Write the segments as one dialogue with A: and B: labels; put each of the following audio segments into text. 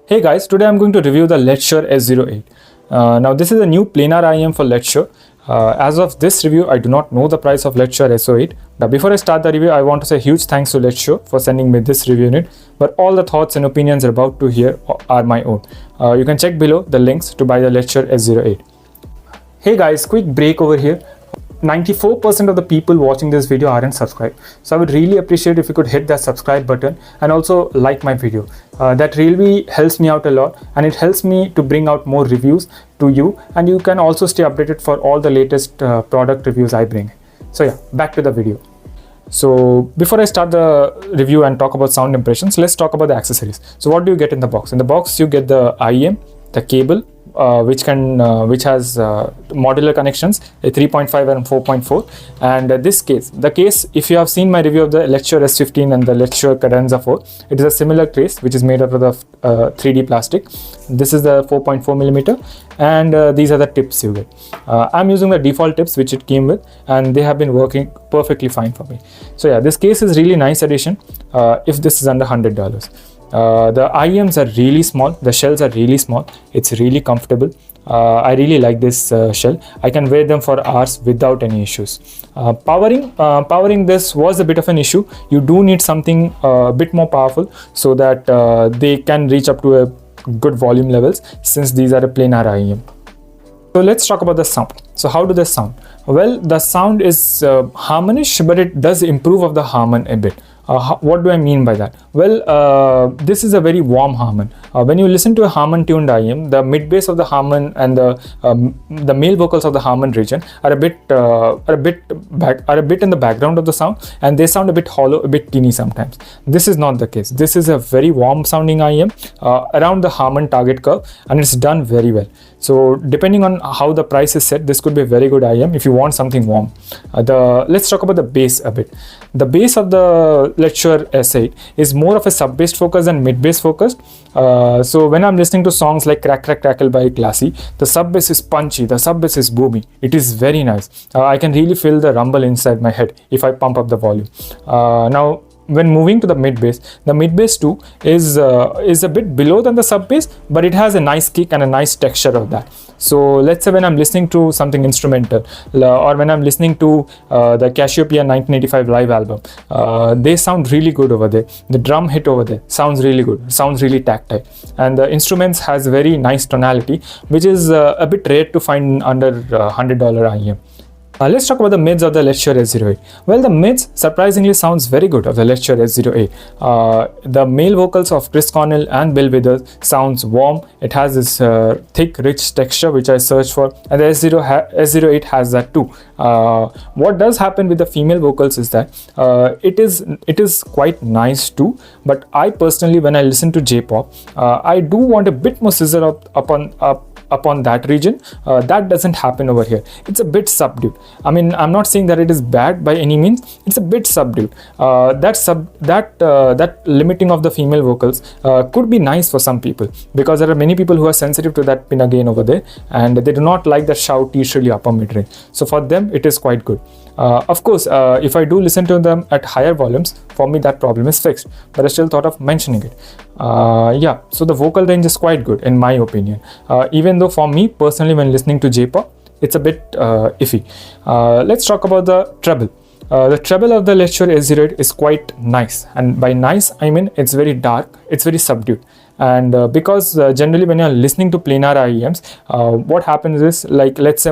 A: Hey guys, today I'm going to review the Letshuoer S08. Now this is a new planar IM for Letshuoer. As of this review, I do not know the price of Letshuoer S08. Now before I start the review, I want to say huge thanks to Letshuoer for sending me this review unit. But all the thoughts and opinions you're about to hear are my own. You can check below the links to buy the Letshuoer S08. Hey guys, quick break over here. 94% of the people watching this video aren't subscribed, so I would really appreciate if you could hit that subscribe button and also like my video. That really helps me out a lot, and it helps me to bring out more reviews to you, and you can also stay updated for all the latest product reviews I bring. So yeah, back to the video. So before I start the review and talk about sound impressions, let's talk about the accessories. So what do you get in the box? In the box you get the IM, the cable, which has modular connections, a 3.5 and 4.4, and this case. The case, if you have seen my review of the Letshuoer S15 and the Letshuoer Cadenza 4, it is a similar case which is made out of the 3D plastic. This is the 4.4 millimeter, and these are the tips you get. I'm using the default tips which it came with, and they have been working perfectly fine for me. So yeah, this case is really nice addition if this is under $100. The IEMs are really small, the shells are really small, it's really comfortable. I really like this shell. I can wear them for hours without any issues. Powering this was a bit of an issue. You do need something a bit more powerful so that they can reach up to a good volume levels, since these are a planar IEM. So let's talk about the sound. So how do they sound? Well, the sound is harmonish, but it does improve of the Harman a bit. What do I mean by that? Well, this is a very warm Harman. When you listen to a Harman tuned IM, the mid bass of the Harman and the male vocals of the Harman region are a bit in the background of the sound, and they sound a bit hollow, a bit teeny sometimes. This is not the case. This is a very warm sounding IM around the Harman target curve, and it's done very well. So depending on how the price is set, this could be a very good IM if you want something warm. Let's talk about the bass a bit. The bass of the Letshuoer S8 is more of a sub-bass focus than mid-bass focused. So when I'm listening to songs like Crack Crack Crackle by Classy, the sub-bass is punchy, the sub-bass is boomy. It is very nice. I can really feel the rumble inside my head if I pump up the volume. Now, when moving to the mid bass too is a bit below than the sub bass, but it has a nice kick and a nice texture of that. So let's say when I'm listening to something instrumental, or when I'm listening to the Cassiopeia 1985 live album, they sound really good over there. The drum hit over there sounds really good, sounds really tactile, and the instruments has very nice tonality, which is a bit rare to find under $100 IM. Let's talk about the mids of the Letshuoer S08. Well, the mids surprisingly sounds very good of the Letshuoer S08. The male vocals of Chris Cornell and Bill Withers sounds warm. It has this thick, rich texture which I searched for, and the S08 has that too. What does happen with the female vocals is that it is quite nice too, but I personally, when I listen to J-pop, I do want a bit more scissor upon that region. That doesn't happen over here. It's a bit subdued. I mean, I'm not saying that it is bad by any means. It's a bit subdued. That limiting of the female vocals could be nice for some people, because there are many people who are sensitive to that pinna gain over there, and they do not like the shouty, shrilly upper mid range. So for them, it is quite good. Of course, if I do listen to them at higher volumes, for me that problem is fixed, but I still thought of mentioning it. Yeah, so the vocal range is quite good in my opinion, even though for me personally, when listening to J-pop, it's a bit iffy. Let's talk about the treble. The treble of the Letshuoer S08 is quite nice, and by nice I mean it's very dark, it's very subdued. And because generally when you're listening to planar IEMs, what happens is, like let's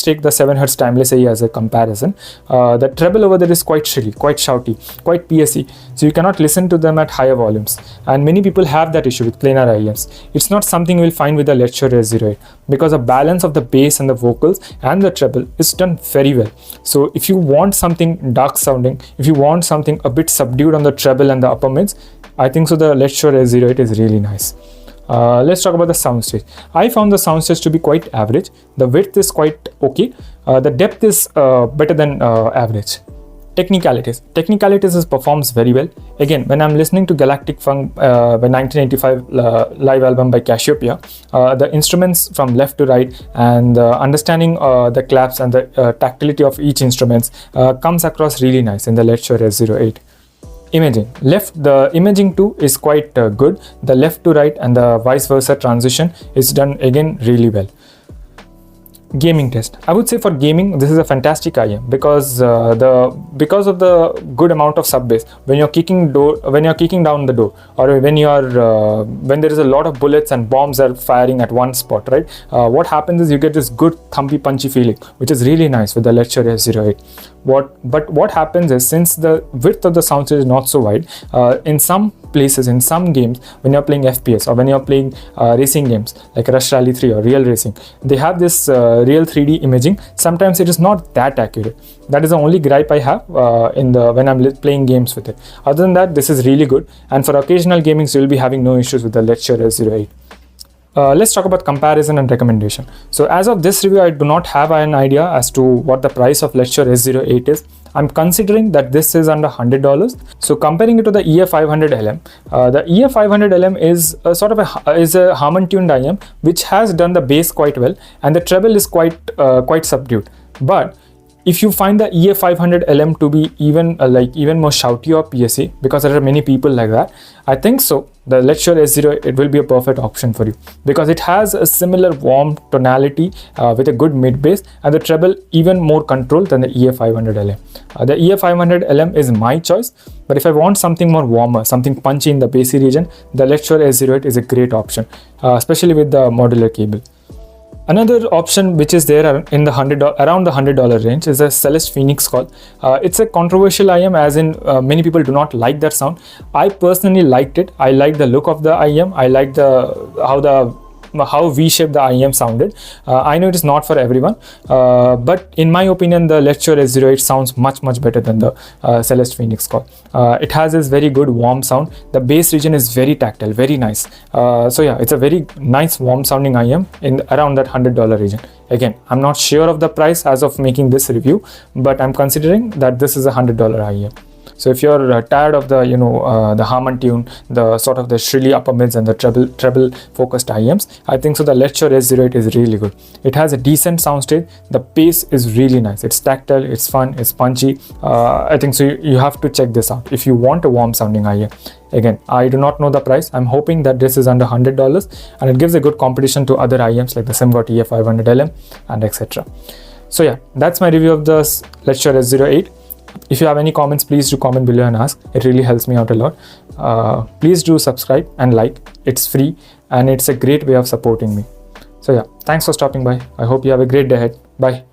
A: take the 7 Hz timeless AE as a comparison. The treble over there is quite shrilly, quite shouty, quite PSE, so you cannot listen to them at higher volumes, and many people have that issue with planar IEMs. It's not something you'll find with the Letshuoer S08, because the balance of the bass and the vocals and the treble is done very well. So if you want something dark sounding, if you want something a bit subdued on the treble and the upper mids, I think so the Letshuoer S08 is really nice. Let's talk about the soundstage. I found the soundstage to be quite average. The width is quite okay. The depth is better than average. Technicalities performs very well. Again, when I'm listening to Galactic Funk by 1985 live album by Cassiopeia, the instruments from left to right and understanding the claps and the tactility of each instrument comes across really nice in the Letshuoer S08. Imaging. The imaging too is quite good. The left to right and the vice versa transition is done again really well. Gaming test. I would say for gaming this is a fantastic IM because of the good amount of sub bass. When you're kicking down the door, or when there is a lot of bullets and bombs are firing at one spot, right? What happens is you get this good thumpy punchy feeling, which is really nice with the Letshuoer S08. But what happens is, since the width of the sound stage is not so wide, in some places, in some games, when you're playing FPS or when you're playing racing games like Rush Rally 3 or Real Racing, they have this real 3D imaging. Sometimes it is not that accurate. That is the only gripe I have when I'm playing games with it. Other than that, this is really good, and for occasional gaming you will be having no issues with the Letshuoer S08. Let's talk about comparison and recommendation. So as of this review, I do not have an idea as to what the price of Letshuoer S08 is. I'm considering that this is under $100. So comparing it to the EA500LM, the EA500LM is a sort of a Harman tuned IM which has done the bass quite well, and the treble is quite subdued. But if you find the EA500LM to be even more shouty or PSA, because there are many people like that, I think so the Letshuoer S08, it will be a perfect option for you, because it has a similar warm tonality with a good mid bass, and the treble even more control than the EA500LM. The EA500LM is my choice, but if I want something more warmer, something punchy in the bassy region, the Letshuoer S08 is a great option, especially with the modular cable. Another option which is there in the around the $100 range is the Celeste Phoenixcall. It's a controversial IM, as in many people do not like that sound. I personally liked it. I like the look of the IM. I like how V-shaped the IM sounded. I know it is not for everyone, but in my opinion, the Letshuoer S08 sounds much better than the Celeste Phoenixcall. It has this very good warm sound. The bass region is very tactile, very nice. So yeah, it's a very nice warm sounding IM in around that $100 region. Again, I'm not sure of the price as of making this review, but I'm considering that this is a $100 IM. So if you're tired of the the Harman tune, the sort of the shrilly upper mids and the treble focused IMs, I think so the Letshuoer S08 is really good. It has a decent soundstage. The bass is really nice. It's tactile, it's fun, it's punchy. I think so you have to check this out if you want a warm sounding IM. Again, I do not know the price. I'm hoping that this is under $100 and it gives a good competition to other IMs like the SimGot EA500LM and etc. So yeah, that's my review of the Letshuoer S08. If you have any comments, please do comment below and ask. It really helps me out a lot. Please do subscribe and like. It's free and it's a great way of supporting me. So yeah, thanks for stopping by. I hope you have a great day ahead. Bye.